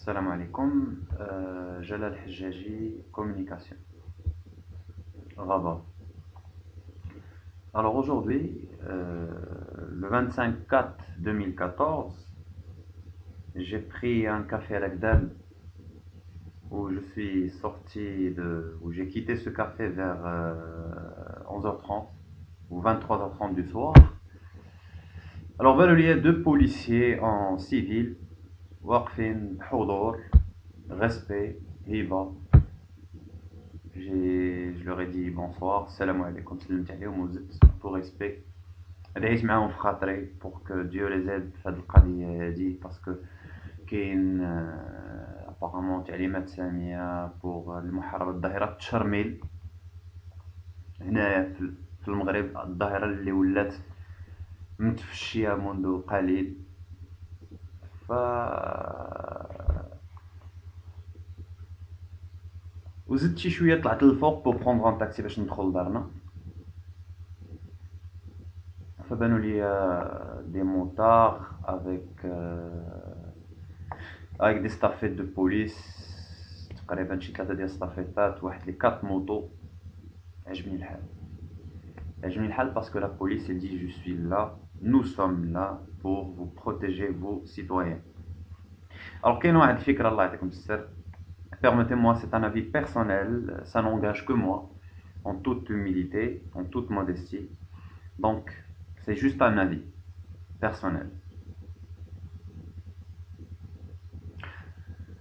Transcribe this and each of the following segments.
Salam alaikum, Jalal Hajjaji, communication, Rabat. Alors aujourd'hui, le 25/4 2014, j'ai pris un café à l'Agdal où je suis sorti où j'ai quitté ce café vers 11h30 ou 23h30 du soir. Alors ben, il y a deux policiers en civil, Waqfin, Houdour, respect, hiba. Je leur ai dit bonsoir, salam alaikum, سلمت عليهم وزدت pour respect. دعيت معاهم في خاطري pour que Dieu les aide في هذه القضية هذه parce que كاين apparemment تعليمات سامية pour المحاربة الظاهرة التشرميل هنايا في المغرب، الظاهرة اللي ولات متفشية منذ قليل. ف وزدت شي شويه طلعت للفوق بو بروندر ان تاكسي باش ندخل لدارنا، فبانوا لي دي موتار افيك دي ستافيت دو بوليس، تقريبا شي 3 ديال الستافيتات، واحد لي 4 موطو. عجبني الحال باسكو لا بوليس elle dit je suis là, nous sommes là pour vous protéger vos citoyens. Alors كاين واحد الفكره الله يعطيكم السر. Permettez-moi, c'est un avis personnel, ça n'engage que moi, en toute humilité, en toute modestie. Donc, c'est juste un avis personnel.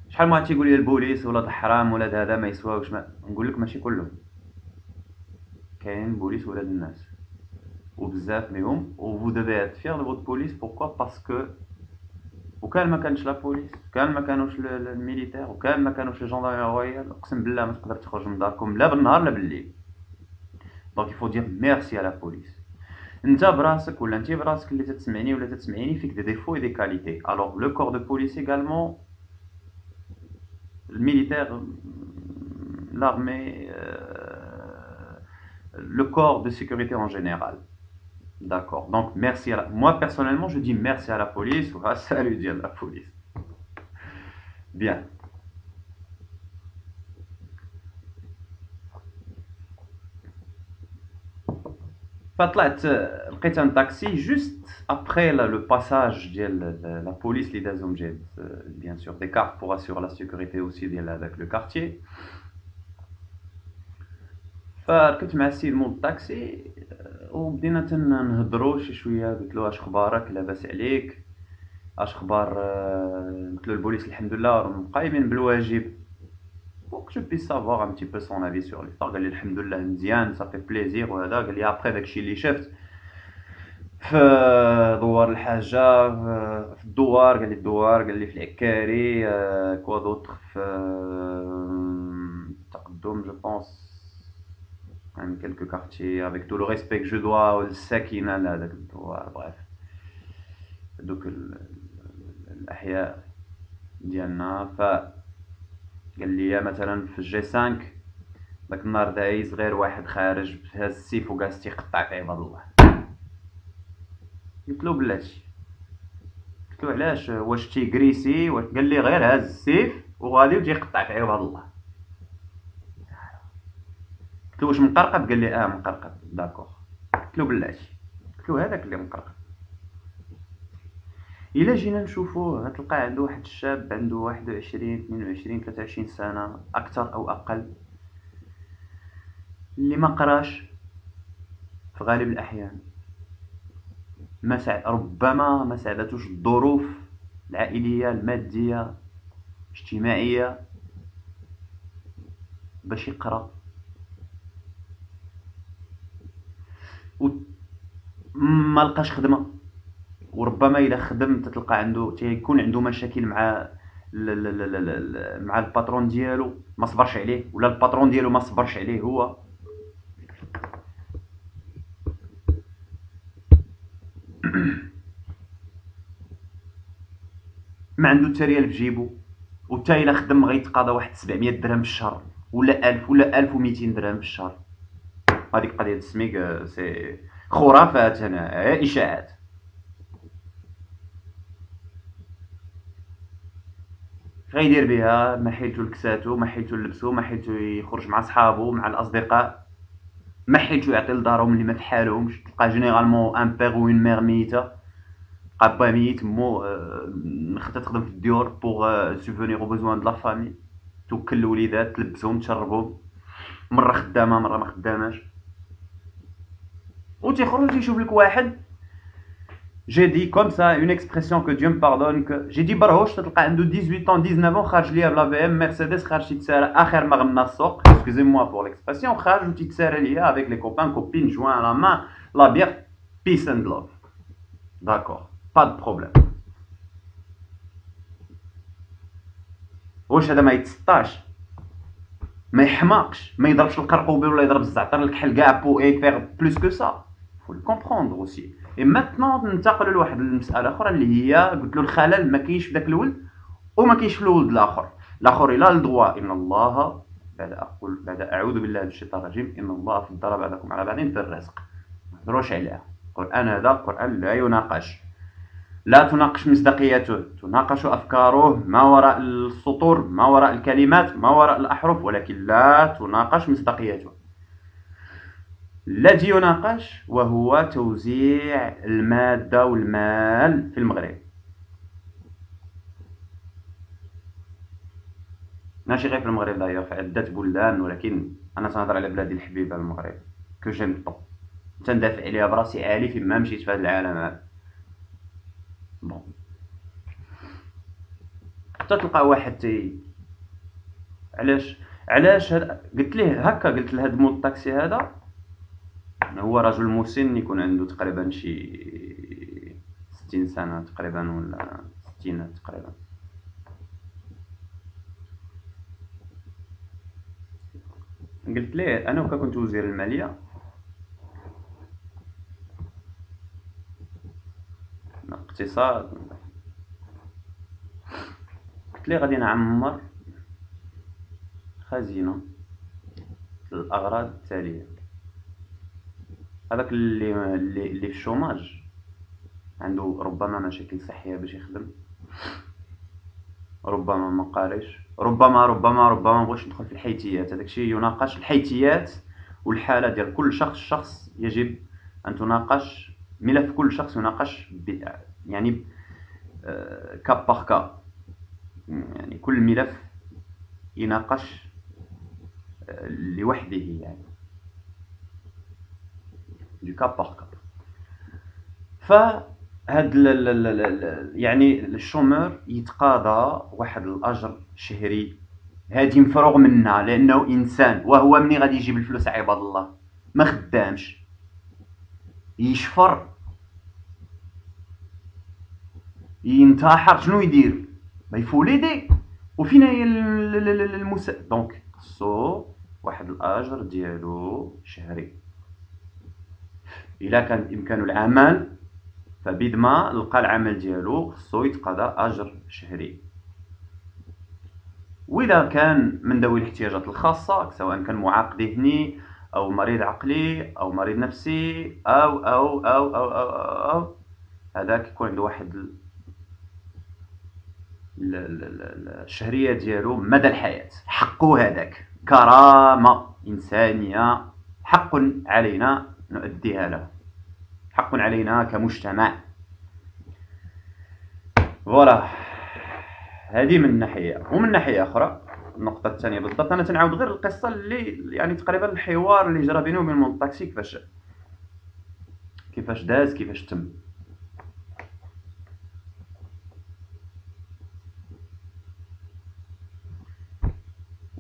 شحال ما تيقول لي البوليس ولاد الحرام ولاد هذا ما يسواوش، نقول لك ماشي كلهم. كاين بوليس ولاد الناس وبزاف منهم، و vous devez être fier de votre police. Pourquoi? Parce que وكان ما كانش لا بوليس، كان ما كانوش الميليتير، وكان ما كانوش الجندرمي رويال، اقسم بالله ما تقدر تخرج من داركم لا بالنهار لا بالليل. دونك يفو دير ميرسي على بوليس. انت براسك ولا انت براسك اللي تسمعني ولا تسمعيني فيك دي ديفو اي دي كاليتي. الوغ لو كور دو بوليس également، الميليتير، l'armée, le corps de sécurité en général. D'accord. Donc merci moi personnellement je dis merci à la police. Salut dire la police. Bien. فطلعت لقيت ان تاكسي جوست ابري لو باساج ديال لا بوليس اللي دازهم جات بيان سور دي كارت بور اسيور لا سيكوريتي اوسي ديال هذاك لو كارتيي. فركبت مع السيد مول الطاكسي وبدينا تنهضروا شي شويه. قلت له اش اخبارك، لاباس عليك، اش اخبار؟ قلت له البوليس الحمد لله راهم قايمين بالواجب. pour que je puisse savoir un petit peu son avis sur l'histoire. قال لي الحمد لله مزيان، ça fait plaisir وهذا. قال لي après داكشي اللي شفت في دوار الحاجه، في الدوار، قال لي الدوار، قال لي في العكاري، كوا دوطخ في التقدم جو بونس، يعني quelques quartiers avec tout le respect que je dois للساكنه لهذاك الدوار. بريف دوك الاحياء ديالنا. ف قال لي مثلا في الجي 5 داك النهار دايز غير واحد خارج هاز السيف وجالس تيقطع في عباد الله. قلت له بلاتي، قلت له علاش، واش تيكريسي؟ قال لي غير هاز السيف وغادي وتيقطع في عباد الله. قلت له واش مقرقب؟ قال لي مقرقب. داكوغ. قلت له بلاتي، قلت له هذاك اللي مقرقب. الا جينا نشوفوه غتلقى عنده واحد الشاب عنده 21 22 23 سنه اكثر او اقل، اللي ما قراش في غالب الاحيان، ربما ما ساعدتوش الظروف العائليه الماديه الاجتماعيه باش يقرا، وما لقاش خدمه، وربما الا خدم تتلقى عنده تيكون عنده مشاكل مع مع الباترون ديالو، ما صبرش عليه، ولا الباترون ديالو ما صبرش عليه هو. ما عنده حتى ريال في جيبو، وتا الا خدم غيتقاضى واحد 700 درهم في الشهر ولا 1000 ولا 1200 درهم في الشهر. هذيك قضيه السميك سي خرافات، هنا اشاعات. غيدير بها؟ ما حيلتو لكساتو، ما حيلتو لبسو، ما حيلتو يخرج مع صحابو مع الاصدقاء، ما حيلتو يعطي لدارهم اللي ما فحالهمش. تلقى جينيرالمون ان بيغ و اون مير ميته، تلقى با ميت، مو خدات تخدم في الديور بوغ سوفونير او بوزوان د لا فامي، توكل الوليدات، تلبسهم، تشربهم، مره خدامه مره ما خداماش. و تيخرج تيشوف لك واحد. J'ai dit comme ça une expression que Dieu me pardonne que j'ai dit برهوش تلقى عنده 18 ans 19 ans خارج ليا بلا بي ام مرسيدس، خارج تيتسارى اخر ما غنى السوق، excusez-moi pour l'expression، خارج وتيتسارى ليا avec les copains copines joint à la main la bière, peace and love. D'accord, pas de problème. واش هذا ما يتسطاش، ما يحماقش، ما يضربش القرقوبي ولا يضرب الزعتر الكحل كاع بو اي فيغ بلوس كو سا. faut le comprendre aussi. et maintenant ننتقلوا لواحد المساله اخرى اللي هي قلت له الخلل ما كاينش في داك الولد وما كاينش في الولد الاخر. الاخر الا الدوا ان الله بعد اعوذ بالله من الشيطان الرجيم ان الله فضل بعضكم على بعض في الرزق. ما نهضروش عليها. القران هذا قران لا يناقش، لا تناقش مصداقيته، تناقش افكاره ما وراء السطور، ما وراء الكلمات، ما وراء الاحرف، ولكن لا تناقش مصداقيته. الذي يناقش وهو توزيع المادة والمال في المغرب، ماشي غير في المغرب، دايوغ في عدة بلدان، ولكن أنا تنهضر على بلادي الحبيبة المغرب كو جيم طو، تندافع عليها براسي عالي فين ما مشيت في هذا العالم هذا. بون حتى تلقى واحد علاش قلت ليه هكا، قلت لهاد مول الطاكسي هذا هو رجل مسن، يكون عنده تقريبا شي 60 سنة تقريبا ولا 60 تقريبا. قلت ليه انا وكا كنت وزير الماليه اقتصاد، قلت ليه غادي نعمر خزينه للاغراض التاليه. هذاك اللي في الشوماج عنده ربما مشاكل صحيه باش يخدم، ربما ما قاريش، ربما ما بغاش ندخل في الحيتيات، هذاك الشيء يناقش. الحيتيات والحاله ديال كل شخص يجب ان تناقش، ملف كل شخص يناقش يعني كا باغ كا، يعني كل ملف يناقش لوحده، يعني دو كا باغ كا. فهاد يعني الشومور يتقاضى واحد الاجر شهري هادي مفروغ منها، لانه انسان، وهو مني غادي يجيب الفلوس عباد الله ما خدامش، يشفر، ينتحر، شنو يدير؟ ما يفوليدي. وفين هي دونك خصو واحد الاجر ديالو شهري. الا كان بامكانه العمل فبيدما لقى العمل ديالو خصو يتقاضى اجر شهري. واذا كان من ذوي الاحتياجات الخاصه، سواء كان معاق ذهني او مريض عقلي او مريض نفسي او هذاك يكون عنده واحد الشهريه ديالو مدى الحياه، حقه هذاك، كرامه انسانيه، حق علينا نؤديها له، حق علينا كمجتمع. فوالا هذه من ناحيه. ومن ناحيه اخرى النقطه الثانيه بالضبط، انا تنعاود غير القصه اللي يعني تقريبا الحوار اللي جرى بيني وبين مول الطاكسي كيفاش داز، كيفاش تم.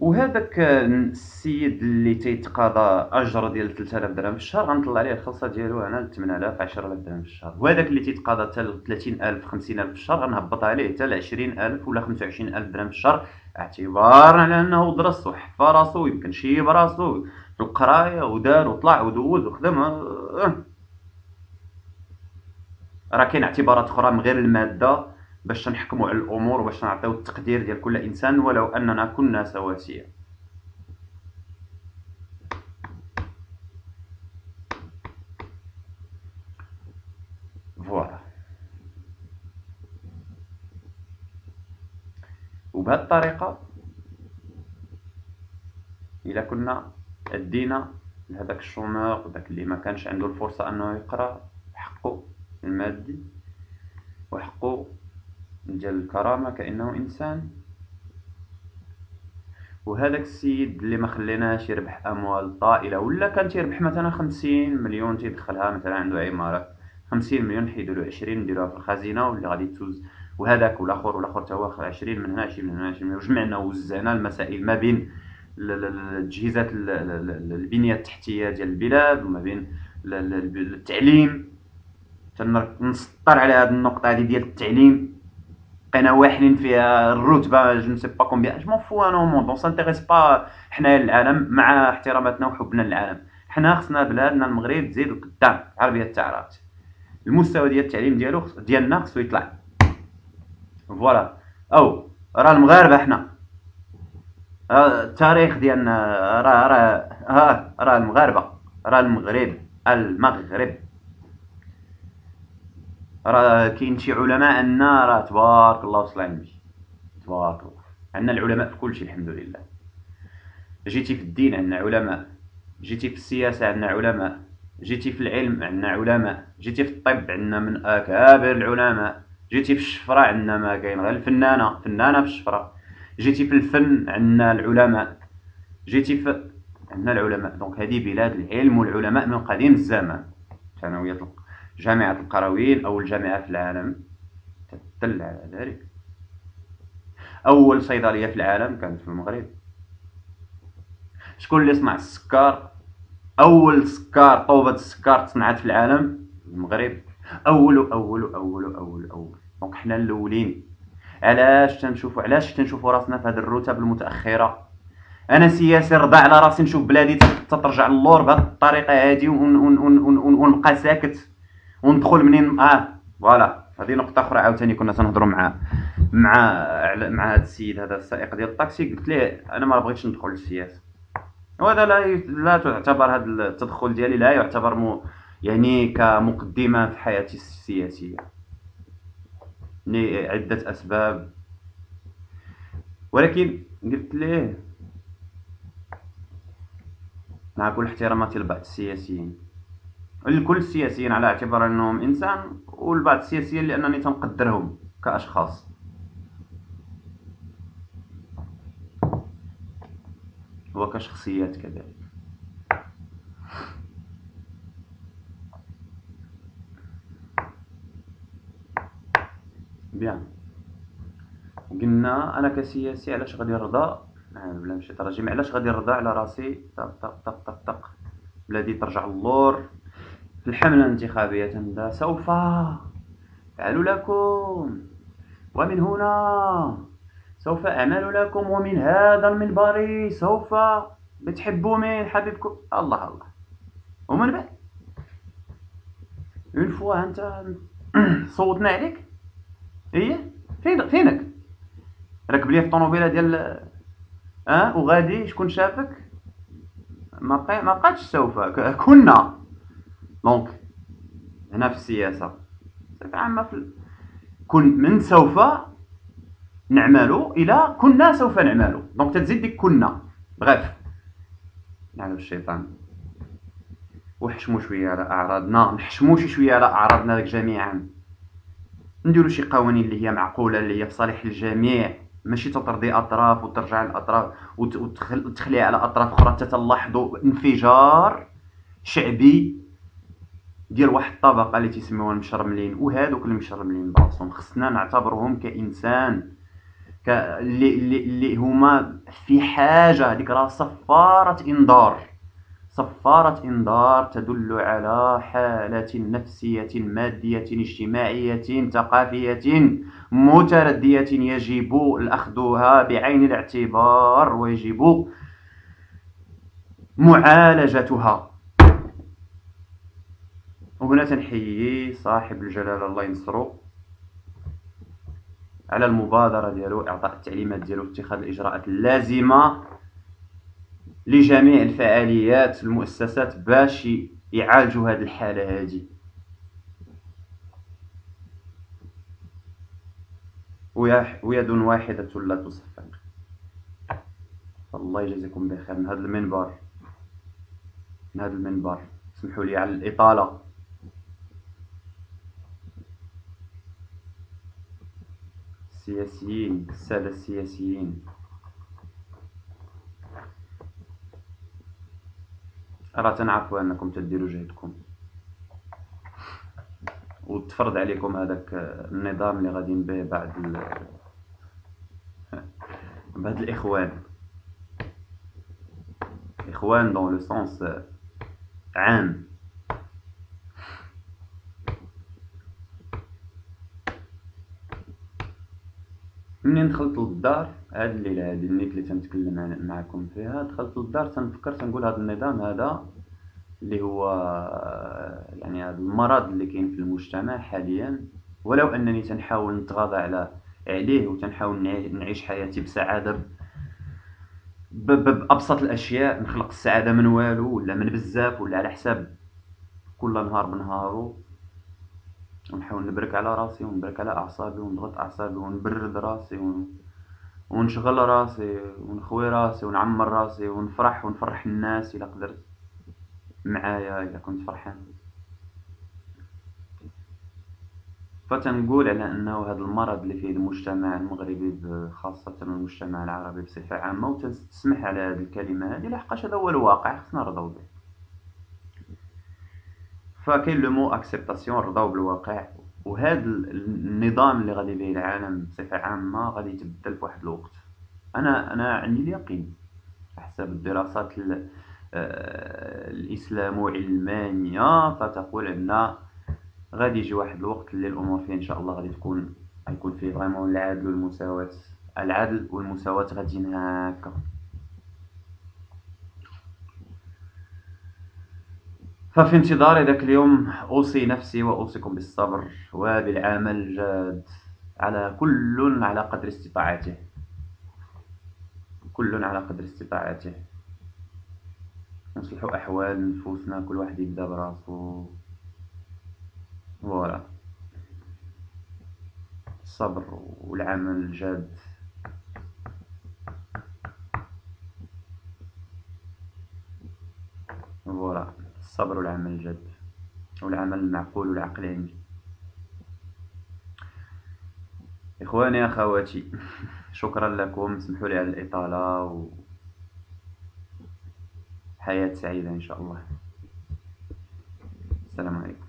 وهذاك السيد اللي تيتقاضى اجر ديال 3000 درهم في الشهر غنطلع عليه الخلصه ديالو انا ل 8000 10000 درهم في الشهر. وهذاك اللي تيتقاضى حتى 30000 50000 في الشهر غنهبط عليه حتى ل 20000 ولا 25000 درهم في الشهر، اعتبارا على انه درس وحفى راسو ويمكن شيب راسو في القرايه ودار وطلع ودوز وخدم. راه كاين اعتبارات اخرى من غير الماده باش تنحكموا على الامور وباش نعطيو التقدير ديال كل انسان ولو اننا كنا سواسيه. فوالا. وبهذه الطريقة إلا كنا أدينا لهذاك الشومور وداك اللي ما كانش عنده الفرصة أنه يقرأ حقه المادي وحقه ديال الكرامة كأنه إنسان، وهذاك السيد اللي ما خليناش يربح أموال طائلة ولا كان تيربح مثلا 50 مليون تيدخلها مثلا عنده عمارة 50 مليون نحيدولو 20 نديروها في الخزينة واللي غادي توز، وهذاك والآخر تا هو 20 من هنا 20 من هنا 20 من هنا، وجمعنا ووزعنا المسائل ما بين التجهيزات البنية التحتية ديال البلاد وما بين التعليم. تنسطر على هاد النقطة هادي ديال التعليم، بقينا واحلين فيها الرتبة جو نسي با كومبيان، جو مون فو انا مون دون سانتيريس با حنايا للعالم مع احتراماتنا وحبنا للعالم. حنا خصنا بلادنا المغرب تزيد لقدام، العربية تعرفت المستوى ديال التعليم ديالنا خصو يطلع. فوالا او راه المغاربة حنا التاريخ ديالنا راه المغاربة، راه المغرب راه كاين شي علماء عندنا راه تبارك الله وصل على النبي، تبارك الله. عندنا العلماء في كل شيء الحمد لله. جيتي في الدين عندنا علماء، جيتي في السياسة عندنا علماء، جيتي في العلم عندنا علماء، جيتي في الطب عندنا من أكابر العلماء، جيتي في الشفرة عندنا ما كاين غير الفنانة في الشفرة، جيتي في الفن عندنا العلماء، جيتي في عندنا العلماء. دونك هذه بلاد العلم والعلماء من قديم الزمان. ثانوية جامعة القرويين أول جامعة في العالم تدل على ذلك. أول صيدلية في العالم كانت في المغرب. شكون اللي صنع السكر؟ أول سكر طوبة السكر تصنعت في العالم المغرب. أول. دونك حنا الأولين. علاش تنشوفوا راسنا في هذه الرتب المتأخرة؟ أنا سياسي رضى على راسي نشوف بلادي تترجع للور بهذه الطريقة هذه ونبقى ساكت وندخل منين فوالا. هذه نقطة أخرى عاوتاني كنا تنهضروا مع هذا السيد هذا السائق ديال الطاكسي، قلت ليه أنا ما بغيتش ندخل للسياسة، وهذا لا تعتبر هذا التدخل ديالي لا يعتبر يعني كمقدمة في حياتي السياسية لعدة أسباب، ولكن قلت ليه مع كل احتراماتي لبعض السياسيين، لكل السياسيين على اعتبار أنهم إنسان، والبعض السياسيين لأنني تنقدرهم كأشخاص وكشخصيات كذلك. بيان قلنا انا كسياسي علاش غادي نرضى بلا نمشي تراجم، علاش غادي نرضى على راسي طق بلادي ترجع للور في الحملة الانتخابية. سوف أفعل لكم ومن هنا سوف أعمل لكم ومن هذا المنبر سوف بتحبوا من حبيبكم الله. ومن بعد اون فوا انت صوتنا عليك فينك راكب ليا في الطوموبيله ديال وغادي شكون شافك؟ ما بقاتش سوف كنا. دونك هنا في السياسه بصفه عامه كن من سوف نعمل الى كنا سوف نعمل، دونك تزيد ديك كنا بغيف نعم الشيطان. وحشموا شويه على اعراضنا، نحشموا شويه على اعراضنا جميعا، نديروا شي قوانين اللي هي معقوله اللي هي في صالح الجميع، ماشي تطردي اطراف وترجع الاطراف وتخلي على اطراف اخرى. تلاحظوا انفجار شعبي ديال واحد الطبقه اللي تيسميوها المشرملين، وهذوك المشرملين براسهم خصنا نعتبرهم كانسان اللي هما في حاجه. هذيك راه صفاره انذار تدل على حالة نفسية مادية اجتماعية ثقافية متردية يجب الأخذها بعين الاعتبار ويجب معالجتها. وهنا تنحيي صاحب الجلالة الله ينصرو على المبادرة ديالو، إعطاء التعليمات ديالو، اتخاذ الإجراءات اللازمة لجميع الفعاليات المؤسسات باش يعالجوا هذه الحالة هذه. ويد واحدة لا تصفق. فالله يجزيكم بخير. من هذا المنبر اسمحوا لي على الإطالة. السياسيين، السادة السياسيين، راه تنعرفوا أنكم تديروا جهدكم وتفرض عليكم هذاك النظام اللي غاديين به بعد الإخوان دون لو سونس عام. منين دخلت للدار هاد الليلة هادي النيت اللي تنتكلم معكم فيها، دخلت للدار تنفكر تنقول هاد النظام هذا اللي هو يعني هذا المرض اللي كاين في المجتمع حاليا، ولو انني تنحاول نتغاضى عليه وتنحاول نعيش حياتي بسعادة بأبسط الأشياء، نخلق السعادة من والو ولا من بزاف ولا على حساب كل نهار بنهارو، ونحاول نبرك على راسي ونبرك على أعصابي ونضغط أعصابي ونبرد راسي ونشغل راسي ونخوي راسي ونعمر راسي ونفرح ونفرح الناس إلا قدرت معايا إلا كنت فرحان. فتنقول على أنه هذا المرض اللي فيه المجتمع المغربي خاصة المجتمع العربي بصفة عامة، وتسمح على هذه الكلمة هذه لحقاش هذا هو الواقع خصنا نرضاو به. فكاين لو مو اكسبتاسيون، رضاو بالواقع، وهذا النظام اللي غادي به العالم بصفة عامة غادي يتبدل في واحد الوقت. أنا عندي اليقين حسب الدراسات الإسلام علمانية فتقول أن غادي يجي واحد الوقت اللي الأمور فيه إن شاء الله غيكون فيه فريمون العدل والمساواة. العدل والمساواة غاديين هاكا. ففي انتظار ذاك اليوم أوصي نفسي وأوصيكم بالصبر وبالعمل الجاد على كل على قدر استطاعته، كل على قدر استطاعته، نصلحوا أحوال نفوسنا، كل واحد يبدا براسو. فوالا، الصبر والعمل الجاد. فوالا، الصبر والعمل الجاد والعمل المعقول والعقلاني. إخواني أخواتي، شكرا لكم، اسمحوا لي على الإطالة، وحياة سعيدة إن شاء الله. السلام عليكم.